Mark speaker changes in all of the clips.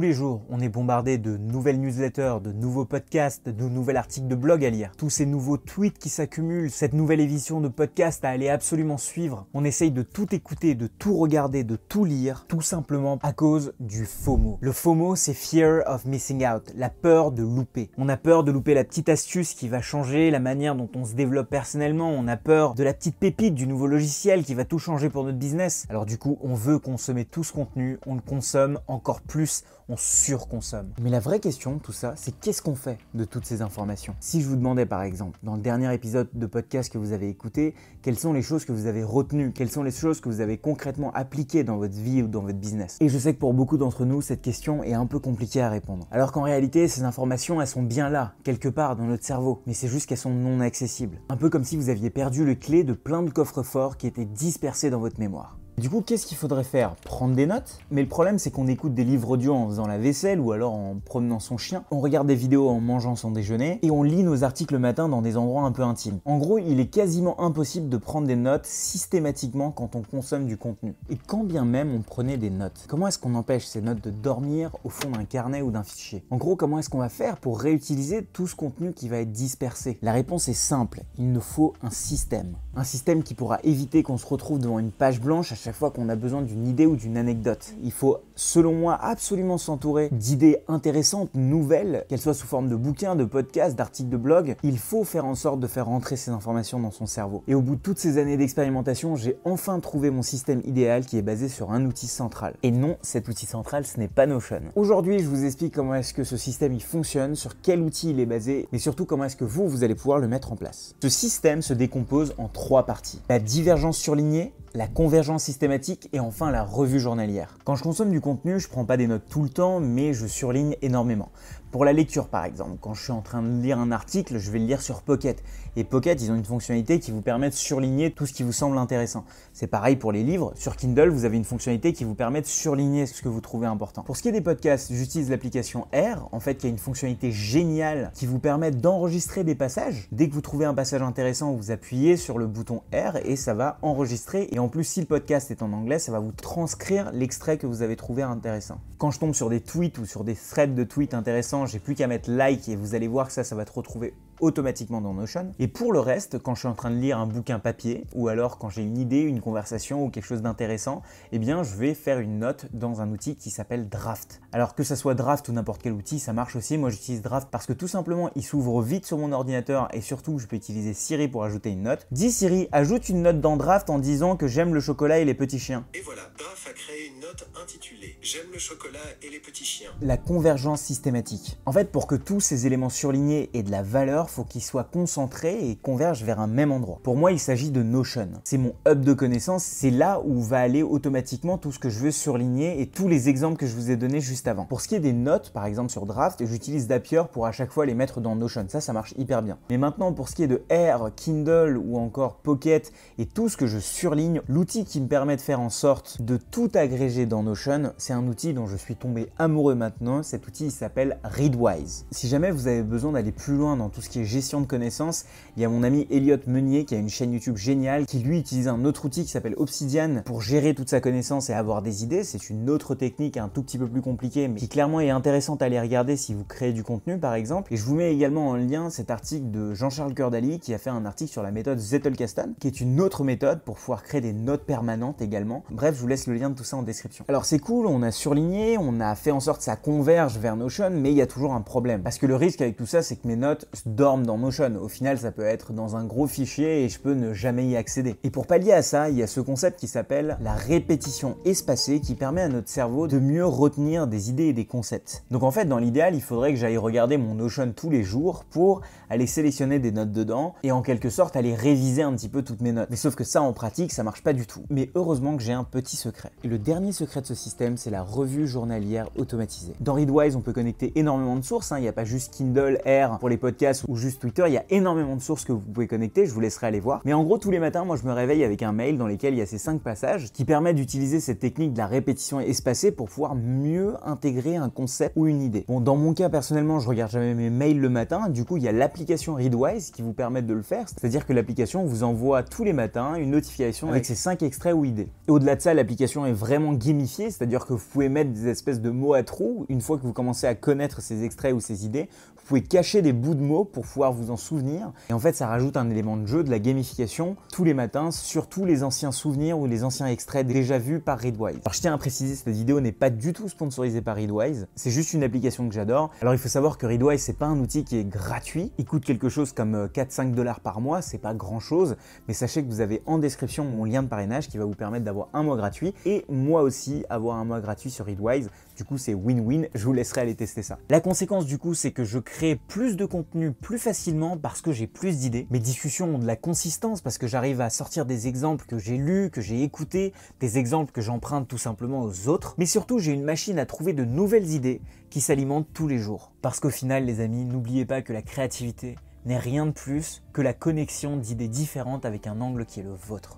Speaker 1: Tous les jours, on est bombardé de nouvelles newsletters, de nouveaux podcasts, de nouveaux articles de blog à lire. Tous ces nouveaux tweets qui s'accumulent, cette nouvelle édition de podcast à aller absolument suivre. On essaye de tout écouter, de tout regarder, de tout lire, tout simplement à cause du FOMO. Le FOMO, c'est Fear of Missing Out, la peur de louper. On a peur de louper la petite astuce qui va changer la manière dont on se développe personnellement. On a peur de la petite pépite du nouveau logiciel qui va tout changer pour notre business. Alors du coup, on veut consommer tout ce contenu, on le consomme encore plus, on surconsomme. Mais la vraie question de tout ça, c'est qu'est-ce qu'on fait de toutes ces informations? Si je vous demandais par exemple, dans le dernier épisode de podcast que vous avez écouté, quelles sont les choses que vous avez retenues, quelles sont les choses que vous avez concrètement appliquées dans votre vie ou dans votre business? Et je sais que pour beaucoup d'entre nous, cette question est un peu compliquée à répondre. Alors qu'en réalité, ces informations, elles sont bien là, quelque part dans notre cerveau, mais c'est juste qu'elles sont non accessibles. Un peu comme si vous aviez perdu les clés de plein de coffres-forts qui étaient dispersés dans votre mémoire. Du coup, qu'est-ce qu'il faudrait faire? Prendre des notes? Mais le problème, c'est qu'on écoute des livres audio en faisant la vaisselle ou alors en promenant son chien. On regarde des vidéos en mangeant son déjeuner et on lit nos articles le matin dans des endroits un peu intimes. En gros, il est quasiment impossible de prendre des notes systématiquement quand on consomme du contenu. Et quand bien même on prenait des notes, comment est-ce qu'on empêche ces notes de dormir au fond d'un carnet ou d'un fichier? En gros, comment est-ce qu'on va faire pour réutiliser tout ce contenu qui va être dispersé? La réponse est simple, il nous faut un système. Un système qui pourra éviter qu'on se retrouve devant une page blanche à chaque fois qu'on a besoin d'une idée ou d'une anecdote. Il faut, selon moi, absolument s'entourer d'idées intéressantes, nouvelles, qu'elles soient sous forme de bouquins, de podcasts, d'articles de blog. Il faut faire en sorte de faire rentrer ces informations dans son cerveau. Et au bout de toutes ces années d'expérimentation, j'ai enfin trouvé mon système idéal qui est basé sur un outil central. Et non, cet outil central, ce n'est pas Notion. Aujourd'hui, je vous explique comment est-ce que ce système il fonctionne, sur quel outil il est basé, mais surtout comment est-ce que vous allez pouvoir le mettre en place. Ce système se décompose en 3 parties. La divergence surlignée, la convergence systématique et enfin la revue journalière. Quand je consomme du contenu, je prends pas des notes tout le temps, mais je surligne énormément. Pour la lecture par exemple, quand je suis en train de lire un article, je vais le lire sur Pocket. Et Pocket, ils ont une fonctionnalité qui vous permet de surligner tout ce qui vous semble intéressant. C'est pareil pour les livres. Sur Kindle, vous avez une fonctionnalité qui vous permet de surligner ce que vous trouvez important. Pour ce qui est des podcasts, j'utilise l'application R, en fait, qui a une fonctionnalité géniale qui vous permet d'enregistrer des passages. Dès que vous trouvez un passage intéressant, vous appuyez sur le bouton R et ça va enregistrer. Et en plus, si le podcast est en anglais, ça va vous transcrire l'extrait que vous avez trouvé intéressant. Quand je tombe sur des tweets ou sur des threads de tweets intéressants, j'ai plus qu'à mettre like et vous allez voir que ça va te retrouver automatiquement dans Notion. Et pour le reste, quand je suis en train de lire un bouquin papier ou alors quand j'ai une idée, une conversation ou quelque chose d'intéressant, eh bien je vais faire une note dans un outil qui s'appelle Draft. Alors que ça soit Draft ou n'importe quel outil, ça marche aussi. Moi j'utilise Draft parce que tout simplement il s'ouvre vite sur mon ordinateur et surtout je peux utiliser Siri pour ajouter une note. Dis Siri, ajoute une note dans Draft en disant que j'aime le chocolat et les petits chiens.
Speaker 2: Et voilà, Draft a créé une note intitulée « J'aime le chocolat et les petits chiens ».
Speaker 1: La convergence systématique. En fait, pour que tous ces éléments surlignés aient de la valeur, faut qu'ils soient concentrés et convergent vers un même endroit. Pour moi, il s'agit de Notion. C'est mon hub de connaissances, c'est là où va aller automatiquement tout ce que je veux surligner et tous les exemples que je vous ai donnés juste avant. Pour ce qui est des notes, par exemple sur Draft, j'utilise Zapier pour à chaque fois les mettre dans Notion. Ça marche hyper bien. Mais maintenant, pour ce qui est de R, Kindle ou encore Pocket et tout ce que je surligne, l'outil qui me permet de faire en sorte de tout agréger dans Notion, c'est un outil dont je suis tombé amoureux maintenant. Cet outil, il s'appelle Readwise. Si jamais vous avez besoin d'aller plus loin dans tout ce qui est gestion de connaissances, il y a mon ami Elliot Meunier qui a une chaîne YouTube géniale qui lui utilise un autre outil qui s'appelle Obsidian pour gérer toute sa connaissance et avoir des idées. C'est une autre technique un tout petit peu plus compliquée mais qui clairement est intéressante à aller regarder si vous créez du contenu par exemple. Et je vous mets également en lien cet article de Jean-Charles Curdali qui a fait un article sur la méthode Zettelkasten qui est une autre méthode pour pouvoir créer des notes permanentes également. Bref, je vous laisse le lien de tout ça en description. Alors c'est cool, on a surligné, on a fait en sorte que ça converge vers Notion, mais il y a toujours un problème. Parce que le risque avec tout ça, c'est que mes notes dorment dans Notion. Au final, ça peut être dans un gros fichier et je peux ne jamais y accéder. Et pour pallier à ça, il y a ce concept qui s'appelle la répétition espacée qui permet à notre cerveau de mieux retenir des idées et des concepts. Donc en fait, dans l'idéal, il faudrait que j'aille regarder mon Notion tous les jours pour aller sélectionner des notes dedans et en quelque sorte aller réviser un petit peu toutes mes notes. Mais sauf que ça, en pratique, ça marche pas du tout. Mais heureusement que j'ai un petit secret. Et le dernier secret de ce système, c'est la revue journalière automatisée. Dans Readwise, on peut connecter énormément de sources. Il n'y a pas juste Kindle, R pour les podcasts ou juste Twitter, il y a énormément de sources que vous pouvez connecter, je vous laisserai aller voir. Mais en gros, tous les matins, moi je me réveille avec un mail dans lequel il y a ces 5 passages qui permettent d'utiliser cette technique de la répétition espacée pour pouvoir mieux intégrer un concept ou une idée. Bon, dans mon cas personnellement, je regarde jamais mes mails le matin, du coup il y a l'application Readwise qui vous permet de le faire, c'est-à-dire que l'application vous envoie tous les matins une notification avec ces 5 extraits ou idées. Et au-delà de ça, l'application est vraiment gamifiée, c'est-à-dire que vous pouvez mettre des espèces de mots à trous, une fois que vous commencez à connaître ces extraits ou ces idées, vous pouvez cacher des bouts de mots pour pouvoir vous en souvenir. Et en fait, ça rajoute un élément de jeu, de la gamification, tous les matins, sur tous les anciens souvenirs ou les anciens extraits déjà vus par Readwise. Alors je tiens à préciser, cette vidéo n'est pas du tout sponsorisée par Readwise, c'est juste une application que j'adore. Alors il faut savoir que Readwise, c'est pas un outil qui est gratuit, il coûte quelque chose comme 4-5 $ par mois, c'est pas grand chose, mais sachez que vous avez en description mon lien de parrainage qui va vous permettre d'avoir un mois gratuit, et moi aussi avoir un mois gratuit sur Readwise. Du coup, c'est win-win, je vous laisserai aller tester ça. La conséquence du coup, c'est que je crée plus de contenu plus facilement parce que j'ai plus d'idées. Mes discussions ont de la consistance parce que j'arrive à sortir des exemples que j'ai lus, que j'ai écoutés, des exemples que j'emprunte tout simplement aux autres. Mais surtout, j'ai une machine à trouver de nouvelles idées qui s'alimentent tous les jours. Parce qu'au final, les amis, n'oubliez pas que la créativité n'est rien de plus que la connexion d'idées différentes avec un angle qui est le vôtre.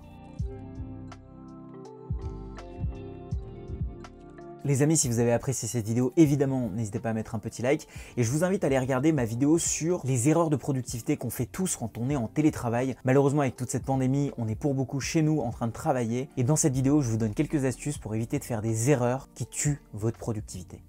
Speaker 1: Les amis, si vous avez apprécié cette vidéo, évidemment, n'hésitez pas à mettre un petit like. Et je vous invite à aller regarder ma vidéo sur les erreurs de productivité qu'on fait tous quand on est en télétravail. Malheureusement, avec toute cette pandémie, on est pour beaucoup chez nous en train de travailler. Et dans cette vidéo, je vous donne quelques astuces pour éviter de faire des erreurs qui tuent votre productivité.